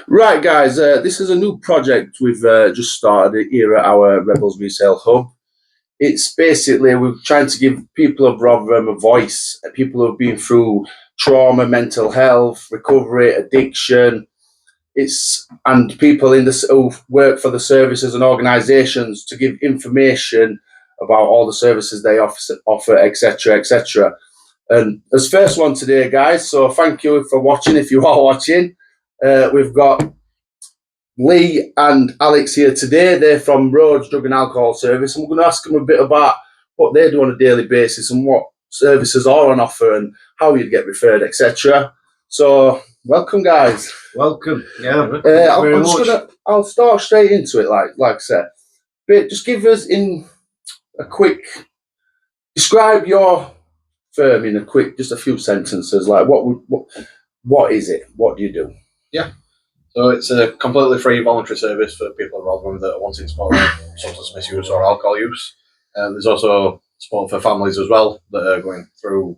Right, guys, this is a new project we've just started here at our Rebels Resale Hub. It's basically we're trying to give people of Rotherham a voice, people who've been through trauma, mental health, recovery, addiction. And people in this who work for the services and organisations to give information about all the services they offer, etc., etc. And as first one today, guys. So thank you for watching. If you are watching, we've got Lee and Alex here today. They're from Rhodes Drug and Alcohol Service, and we're going to ask them a bit about what they do on a daily basis and what services are on offer and how you'd get referred, etc. So, welcome, guys. Welcome. Yeah. I'll start straight into it, like I said. But just give us describe your firm in just a few sentences. Like, what is it? What do you do? Yeah. So it's a completely free voluntary service for people in Rotherham that are wanting support with substance misuse or alcohol use. There's also support for families as well that are going through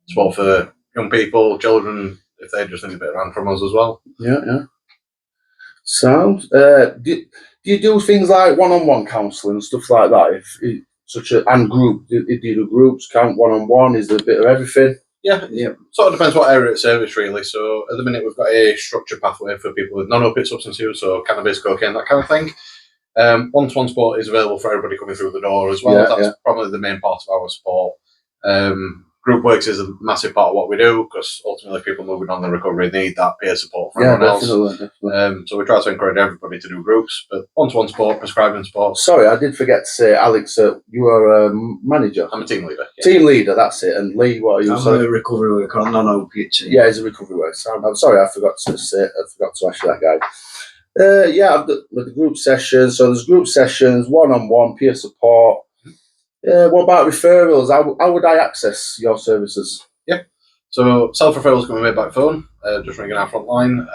support for young people, children, if they just need a bit of hand from us as well. Yeah. Sound. Do you do things like one-on-one counselling and stuff like that? And group, do you do groups, count one-on-one? Is there a bit of everything? Yeah. Sort of depends what area of service, really. So at the minute, we've got a structured pathway for people with non-opiate substance use, so cannabis, cocaine, that kind of thing. One-to-one support is available for everybody coming through the door as well. That's probably the main part of our support. Group works is a massive part of what we do because ultimately people moving on the recovery need that peer support from everyone else. Definitely. So we try to encourage everybody to do groups, but one-to-one support, prescribing support. Sorry, I did forget to say, Alex, you are a manager. I'm a team leader. Yeah. Team leader, that's it. And Lee, what are you? I'm a recovery worker on non-opiate team. Yeah, he's a recovery worker. I'm sorry, I forgot to ask you that, guy. I've done the group sessions. So there's group sessions, one-on-one, peer support. What about referrals? How would I access your services? Yeah. So self-referrals can be made by phone, just ringing our front line.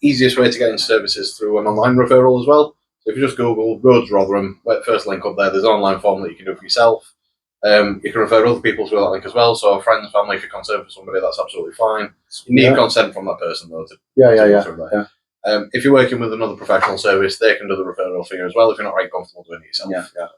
Easiest way to get into services through an online referral as well. So if you just Google Rhodes Rotherham, first link up there, there's an online form that you can do for yourself. You can refer other people to that link as well. So friends, family, if you're concerned for somebody, that's absolutely fine. You need consent from that person though. Yeah. If you're working with another professional service, they can do the referral for you as well if you're not very comfortable doing it yourself. Yeah.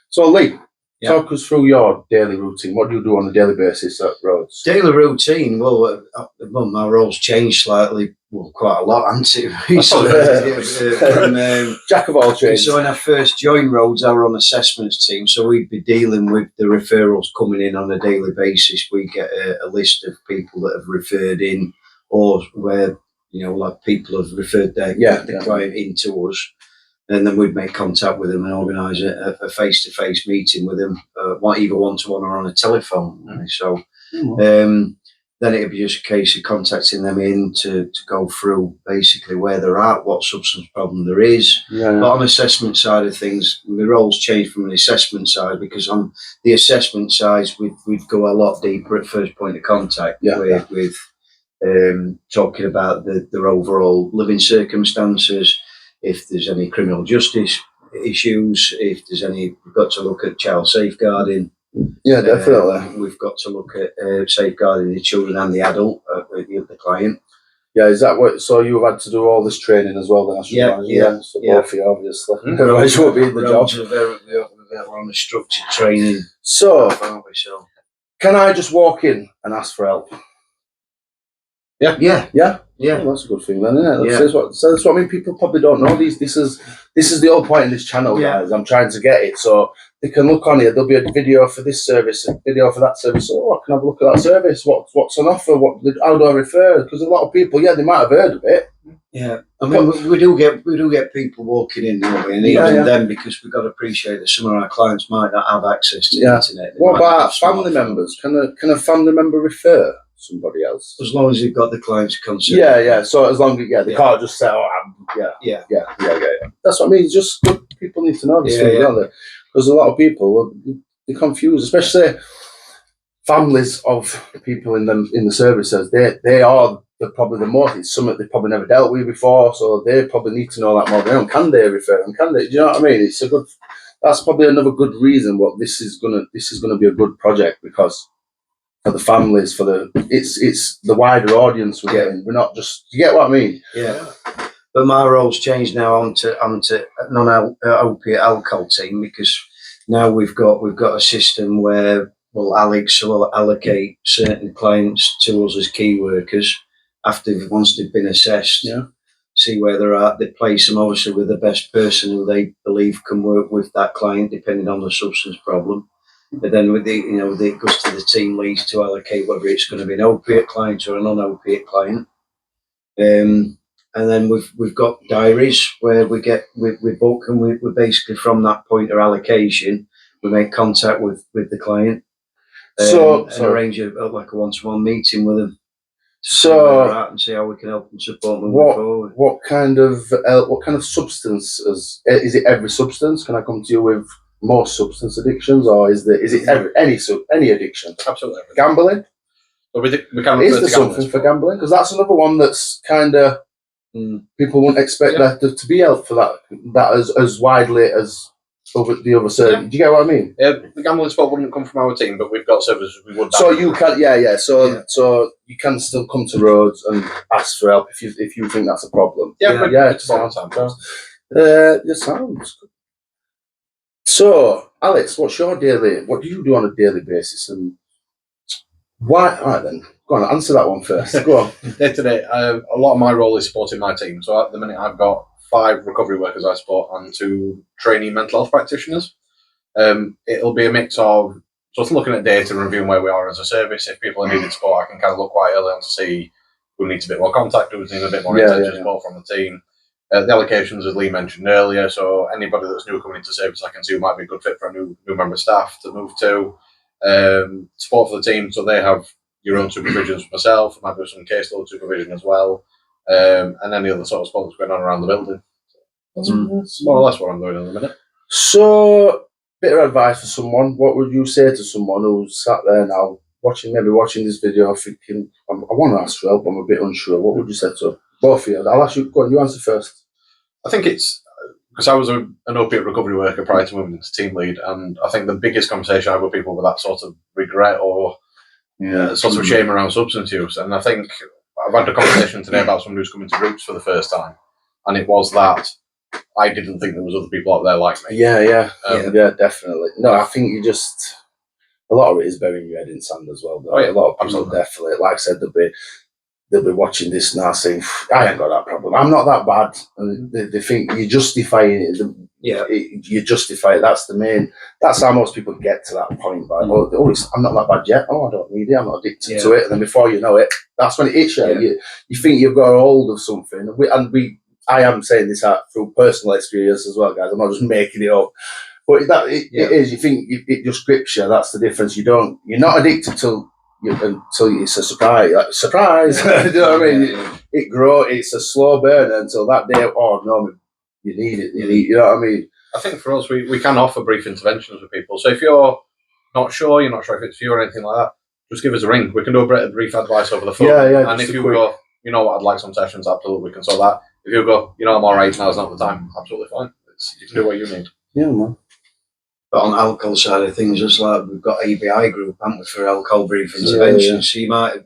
So Lee, talk us through your daily routine. What do you do on a daily basis at Rhodes? Daily routine, well, my role's changed slightly, quite a lot, hasn't it? Jack of all trades. So when I first joined Rhodes, I were on assessments team, so we'd be dealing with the referrals coming in on a daily basis. We get a list of people that have referred in, or where, like people have referred their client into us. And then we'd make contact with them and organise a face-to-face meeting with them, either one-to-one or on a telephone. So then it'd be just a case of contacting them in to go through basically where they're at, what substance problem there is. But on the assessment side of things, the roles changed from the assessment side because on the assessment side, we'd go a lot deeper at first point of contact with talking about their overall living circumstances. If there's any criminal justice issues, if there's any, we've got to look at child safeguarding. Yeah, definitely. We've got to look at safeguarding the children and the adult, the client. Yeah, is that what? So you've had to do all this training as well, then? So both for you, obviously. Otherwise, you won't be in the job. We're on a structured training. So, can I just walk in and ask for help? Yeah. Well, that's a good thing then, isn't it? That's what I mean. People probably don't know these. This is the whole point of this channel, guys. I'm trying to get it so they can look on it. There'll be a video for this service, a video for that service. Oh, I can have a look at that service. What's on offer? How do I refer? Because a lot of people, they might have heard of it. Yeah, I mean, we do get people walking in, don't we? And even then, because we've got to appreciate that some of our clients might not have access to the internet. What about family members? Can a family member refer somebody else? As long as you've got the client's consent. Yeah. So as long as they can't just say, yeah. That's what I mean. Just good people need to know this thing, don't they? Because a lot of people they're confused, especially families of people in the services. They are probably the most. It's something they've probably never dealt with before, so they probably need to know that more than anyone. Can they refer them? Can they? Do you know what I mean? It's a good. That's probably another good reason what this is gonna be a good project because. For the families, it's the wider audience we're getting. We're not just. You get what I mean? Yeah. But my role's changed now onto non-opiate alcohol team, because now we've got a system where, well, Alex will allocate certain clients to us as key workers once they've been assessed. Yeah. See where they're at. They place them obviously with the best person who they believe can work with that client, depending on the substance problem. But then with it goes to the team leads to allocate whether it's going to be an opiate client or a non-opiate client. And then we've got diaries where we book, and we basically, from that point of allocation, we make contact with the client, and arrange a one-to-one meeting with them. And see how we can help and support them forward. What kind of substance is it? Every substance? Can I come to you with most substance addictions, or is it any addiction? Absolutely. Gambling? So we can is there something for gambling? Because that's another one that's kind of people wouldn't expect there to be help for that as widely as the other service. Do you get what I mean? The gambling spot wouldn't come from our team, but we've got services we would. So you can, So you can still come to Rhodes and ask for help if you think that's a problem. It sounds good. Sounds good. So, Alex, what do you do on a daily basis, and why? All right, then. Go on, answer that one first. Go on. Day to day, a lot of my role is supporting my team. So at the minute, I've got 5 recovery workers I support and 2 trainee mental health practitioners. It'll be a mix of just looking at data and reviewing where we are as a service. If people are needing support, I can kind of look quite early on to see who needs a bit more contact, who needs a bit more intensive support from the team. The allocations, as Lee mentioned earlier, so anybody that's new coming into service, I can see who might be a good fit for a new member of staff to move to. Support for the team, so they have your own supervisions for myself, might be some caseload supervision as well, and any other sort of support that's going on around the building. That's more or less what I'm doing in a minute. So, bit of advice for someone. What would you say to someone who's sat there now, watching this video, thinking, I want to ask for help, I'm a bit unsure. What would you say to both of you? I'll ask you, go on, you answer first. I think it's because I was an opiate recovery worker prior to moving into team lead, and I think the biggest conversation I have with people with that sort of regret or sort of shame around substance use, and I think I've had a conversation today about someone who's coming to groups for the first time, and it was that I didn't think there was other people out there like me. Yeah, definitely. No, I think a lot of it is burying your head in sand as well. A lot of people definitely, like I said, they'll be watching this now saying, I ain't got that problem, I'm not that bad, and they think you're justifying it. You justify it. That's how most people get to that point. I'm not that bad yet. Oh, I don't need it. I'm not addicted to it. And then before you know it, that's when it hits you. Yeah. You think you've got a hold of something. I am saying this out through personal experience as well, guys. I'm not just making it up. But it is. You think it just grips you. That's the difference. You're not addicted until it's a surprise. Like, surprise. Do you know what I mean? It grows. It's a slow burn until that day. Oh no. You need it. You know what I mean? I think for us, we can offer brief interventions with people. So if you're not sure if it's for you or anything like that, just give us a ring. We can do a bit of brief advice over the phone. And if you go, you know what, I'd like some sessions, absolutely, we can sort that. If you go, I'm all right, now's not the time, absolutely fine. You can do what you need. Yeah, man. But on the alcohol side of things, just like we've got ABI group, haven't we, for alcohol brief interventions. So you might,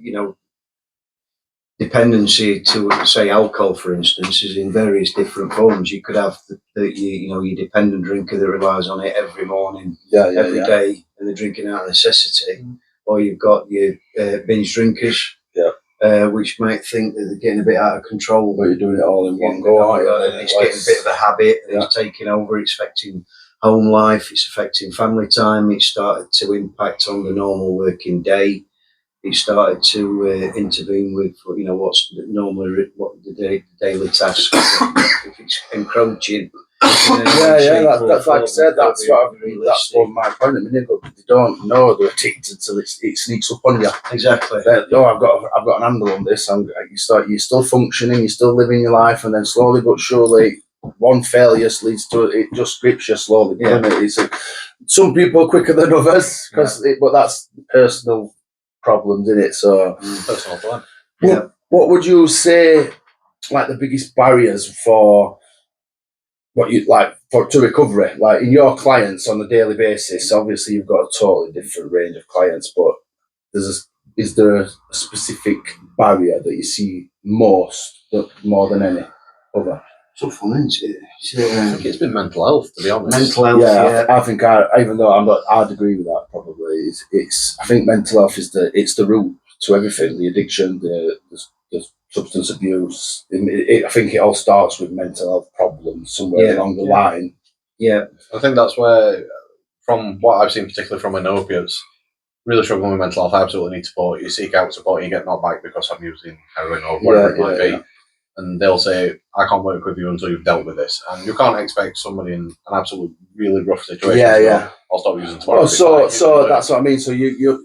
dependency to, say, alcohol, for instance, is in various different forms. You could have your dependent drinker that relies on it every morning, every day, and they're drinking out of necessity. Or you've got your binge drinkers, which might think that they're getting a bit out of control. But you're doing it all in one go. It's getting a bit of a habit, and it's taking over. It's affecting home life. It's affecting family time. It's started to impact on the normal working day. It started to intervene with what's normally what the daily tasks. If it's encroaching, that's like I said. That's what my point. They don't know they're addicted until it sneaks up on you. Exactly. I've got an handle on this. You're still functioning, you're still living your life, and then slowly but surely, one failure leads to it. Just grips you slowly. Some people are quicker than others, but that's personal problems in it. So personal plan. What would you say, like, the biggest barriers for what you like to recovery? Like, in your clients on a daily basis, obviously you've got a totally different range of clients, but is there a specific barrier that you see more than any? other? Tough one, isn't it? I think it's been mental health, to be honest. Mental health, Yeah, I think even though I'd agree with that probably. It's I think mental health is the root to everything. The addiction, the substance abuse. I think it all starts with mental health problems somewhere along the line. Yeah, I think that's where, from what I've seen, particularly from an opiates, really struggling with mental health, I absolutely need support. You seek out support, you get knocked back because I'm using heroin or whatever it might be. And they'll say, I can't work with you until you've dealt with this. And you can't expect somebody in an absolute really rough situation to go, I'll stop using tomorrow. Oh, so that's what I mean. So you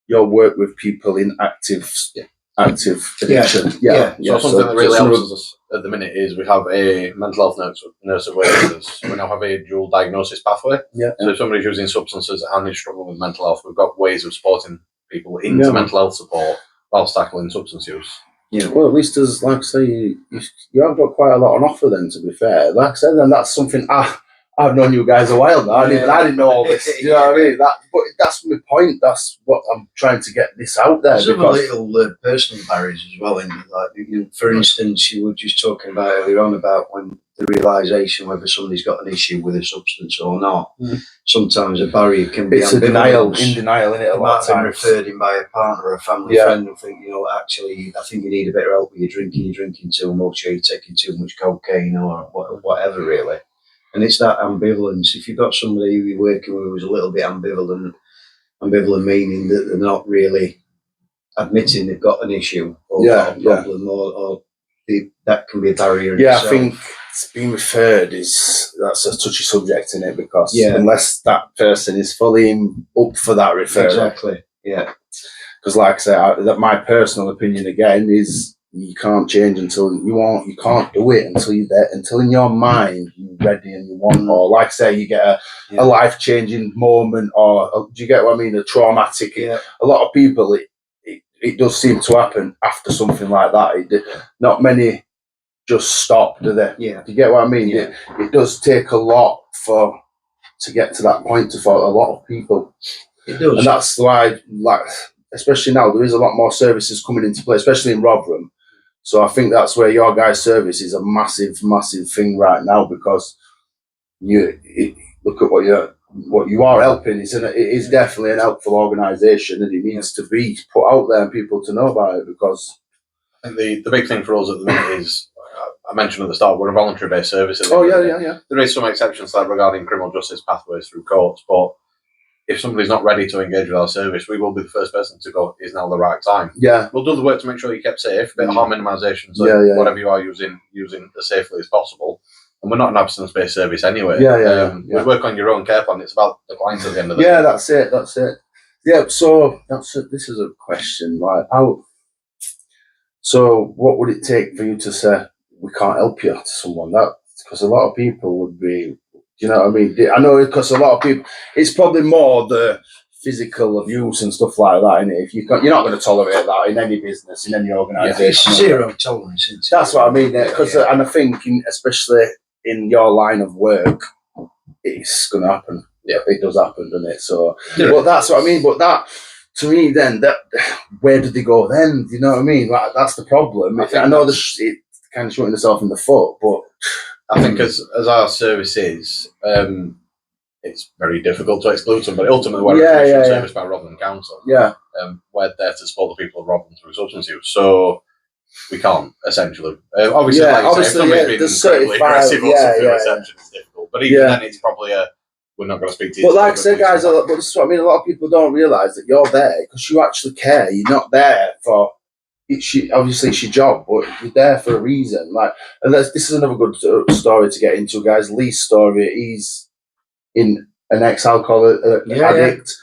work with people in active addiction. So something that really helps us at the minute is we have a mental health nurse at work. We now have a dual diagnosis pathway. So if somebody's using substances and is struggling with mental health, we've got ways of supporting people into mental health support whilst tackling substance use. Yeah, well, at least as like I say, you have got quite a lot on offer. Then, to be fair, like I said, then that's something I've known you guys a while now. I didn't know all this. You know what I mean? But that's my point. That's what I'm trying to get this out there. There's other little personal barriers as well. For instance, you were just talking about earlier on about when the realisation whether somebody's got an issue with a substance or not. Sometimes a barrier can be in denial, isn't it? A lot of times referred in by a partner or a family friend and think, actually, I think you need a bit of help with your drinking. You're drinking too much, or you're taking too much cocaine, or whatever, really. And it's that ambivalence. If you've got somebody who you're working with who's a little bit ambivalent meaning that they're not really admitting they've got an issue or got a problem, or that can be a barrier. I think being referred that's a touchy subject in it, because unless that person is fully up for that referral. Exactly. Yeah. Because, like I say, that my personal opinion again is you can't change until you can't do it until you're there, until in your mind you're ready and you want, or like I say, you get a life changing moment, or do you get what I mean? A traumatic. A lot of people, it does seem to happen after something like that. Not many just stop, do they? Yeah. Do you get what I mean? Yeah. It does take a lot to get to that point for a lot of people. It does. And that's why, especially now, there is a lot more services coming into play, especially in Rotherham. So I think that's where your guys' service is a massive, massive thing right now, because look at what you are helping. It is definitely an helpful organisation, and it needs to be put out there and people to know about it, because I think the big thing for us at the minute is, I mentioned at the start, we're a voluntary-based service. Yeah. There is some exceptions to that regarding criminal justice pathways through courts, but if somebody's not ready to engage with our service, we will be the first person to go, is now the right time. Yeah. We'll do the work to make sure you're kept safe, a bit of harm minimisation, so whatever you are using as safely as possible. And we're not an abstinence-based service anyway. We work on your own care plan. It's about the clients at the end of the day. Yeah, that's it. Yeah, so this is a question. So what would it take for you to say, we can't help you to someone? Because a lot of people would be, you know what I mean? I know, because a lot of people, it's probably more the physical abuse and stuff like that, isn't it? If you're not going to tolerate that in any business, in any organisation. Zero tolerance. Isn't it? That's what I mean. And I think, especially in your line of work, it's going to happen. Yeah, it does happen, doesn't it? So, but that's what I mean. But that, to me, then, where do they go then? Do you know what I mean? That's the problem. I know it kind of shooting itself in the foot, but I think as our service is, it's very difficult to exclude somebody. Ultimately, we're a commission service by Rotherham Council. Yeah. We're there to support the people of Rotherham through substance use. So we can't, essentially. Obviously, if somebody's been incredibly aggressive or something, reception is difficult. But even then, it's probably we're not going to speak to you. But like I said, guys, but this is what I mean. A lot of people don't realise that you're there because you actually care. You're not there for... obviously it's your job, but you're there for a reason. And this is another good story to get into, guys. Lee's story. He's in an ex-alcohol addict.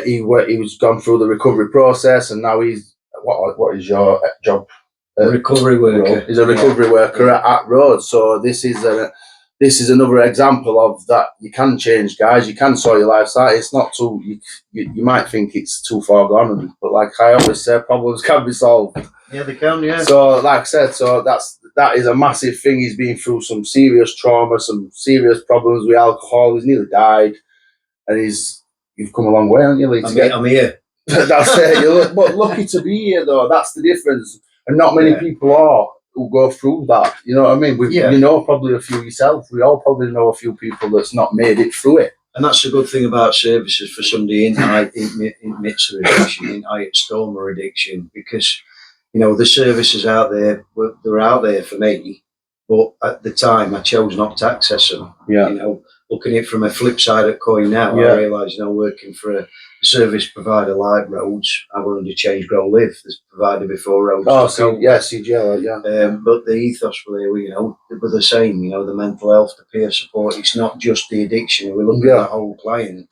He was gone through the recovery process, and now he's what is your job? Recovery worker. He's a recovery worker at Rhodes. So this is another example of that. You can change, guys. You can sort your life out. It's not too. You might think it's too far gone, but like I always say, problems can be solved. Yeah, they can. Yeah. So, like I said, that is a massive thing. He's been through some serious trauma, some serious problems with alcohol. He's nearly died, and you've come a long way, haven't you, Lee? I'm here. That's it. But lucky to be here, though. That's the difference, and not many people are. who go through that. You know what I mean? You know probably a few yourself. We all probably know a few people that's not made it through it. And that's the good thing about services for somebody in mixer addiction, in stoma addiction, because, you know, the services out there, they're out there for me, but at the time I chose not to access them. Yeah. You know, looking at it from a flip side of the coin now, I realise, you know, working for a service provider like Rhodes, I were under Change Grow Live, this provider before Rhodes. CGL, yeah. But the ethos were there, you know, they were the same, you know, the mental health, the peer support. It's not just the addiction. We look at the whole client.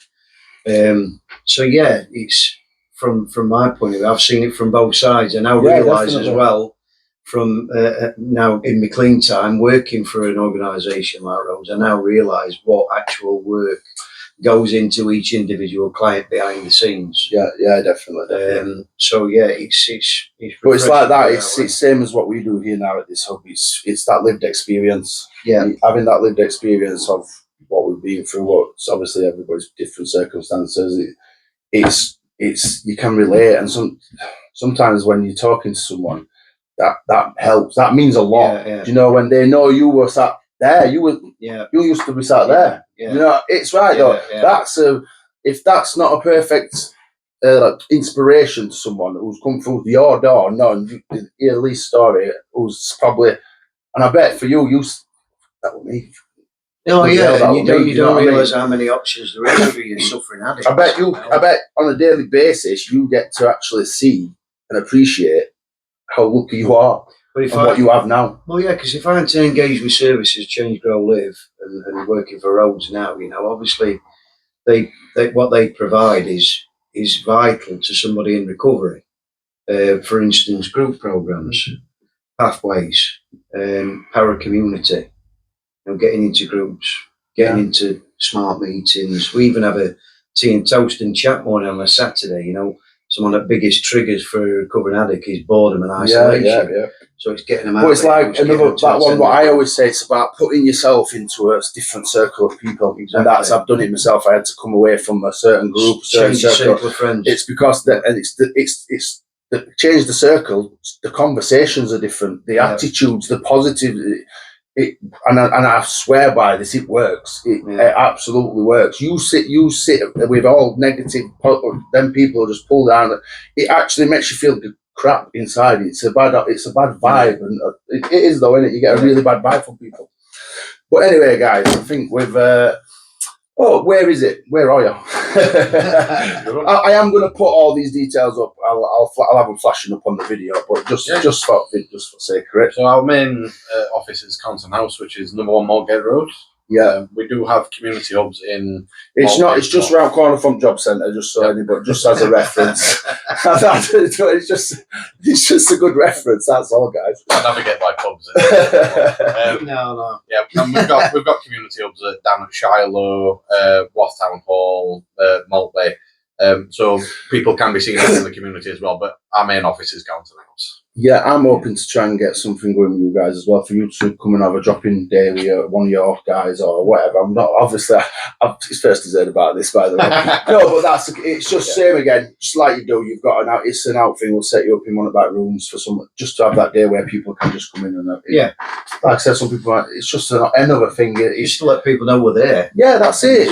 So yeah, it's from my point of view, I've seen it from both sides. I now realise as well, from now in my clean time working for an organisation like Rhodes, I now realise what actual work goes into each individual client behind the scenes. Yeah, definitely. So yeah, it's but it's like that. It's same as what we do here now at this hub. It's that lived experience. Yeah, having that lived experience of what we've been through. What's obviously everybody's different circumstances. It's you can relate, and sometimes when you're talking to someone, that helps. That means a lot. You know, when they know you were sat there, you used to be sat there. You know, it's right though. That's if that's not a perfect inspiration to someone who's come through your door, and you hear Lee's story, who's probably, and I bet for you that was me. Oh yeah, and you don't realise how many options there is for you suffering addicts. I bet on a daily basis you get to actually see and appreciate how lucky you are. But what you have now. Well, yeah, because if I hadn't engaged with services, Change, Grow, Live, and working for Rhodes now, you know, obviously, they what they provide is vital to somebody in recovery. For instance, group programs, pathways, para community, you know, getting into groups, getting into smart meetings. We even have a tea and toast and chat morning on a Saturday. You know, some of the biggest triggers for a recovering addict is boredom and isolation. Yeah. So it's getting them out. But it's like that one. What I always say, it's about putting yourself into a different circle of people, and I've done it myself. I had to come away from a certain group, change the circle of friends. It's because it's change the circle. The conversations are different. The attitudes, the positive. And I swear by this, it works. It absolutely works. You sit with all negative. Then people just pull down. It actually makes you feel crap inside. It's a bad vibe, and it is though, isn't it? You get a really bad vibe from people. But anyway, guys, I think we've. Where is it? Where are you? I am going to put all these details up. I'll have them flashing up on the video, but just for sake of it. So our main office is Compton House, which is number 1 Moorgate Road. Yeah, we do have community hubs in. It's just round corner from Job Centre, just so anybody, just as a reference. it's just a good reference. That's all, guys. I navigate by pubs. No. Yeah, and we've got community hubs down at Shiloh, Wath Town Hall, Maltby. So people can be seen in the community as well, but our main office is Compton House. Yeah, I'm hoping to try and get something going with you guys as well, for you to come and have a drop-in day with one of your guys or whatever. I'm not, obviously, it's first heard about this, by the way. No, but it's just same again, just like you do. You've got it's an out thing. We'll set you up in one of the back rooms for just to have that day where people can just come in and like I said, some people, it's just another thing. Just to let people know we're there. Yeah, that's it.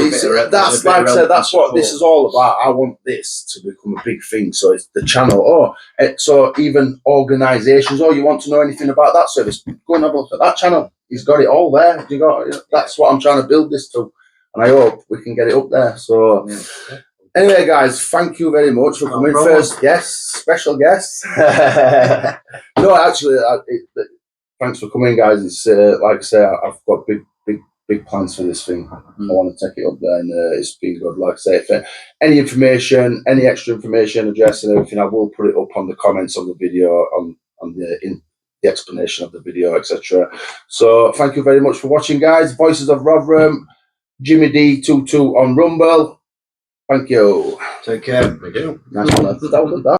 That's like I said, that's what this is all about. I want this to become a big thing. So it's the channel. So even organisations, you want to know anything about that service, go and have a look at that channel. He's got it all there. That's what I'm trying to build this to, and I hope we can get it up there. So anyway, guys, thank you very much for coming. First guest, special guest. No, actually, thanks for coming, guys. It's like I say, I've got big plans for this thing. I want to take it up there, and it's been good. Like I say, if any information, any extra information, address and everything, I will put it up on the comments of the video, on the explanation of the video, etc. So thank you very much for watching, guys. Voices of Rotherham, Jimmy D22 on Rumble. Thank you. Take care. Thank you. Nice one. That was that.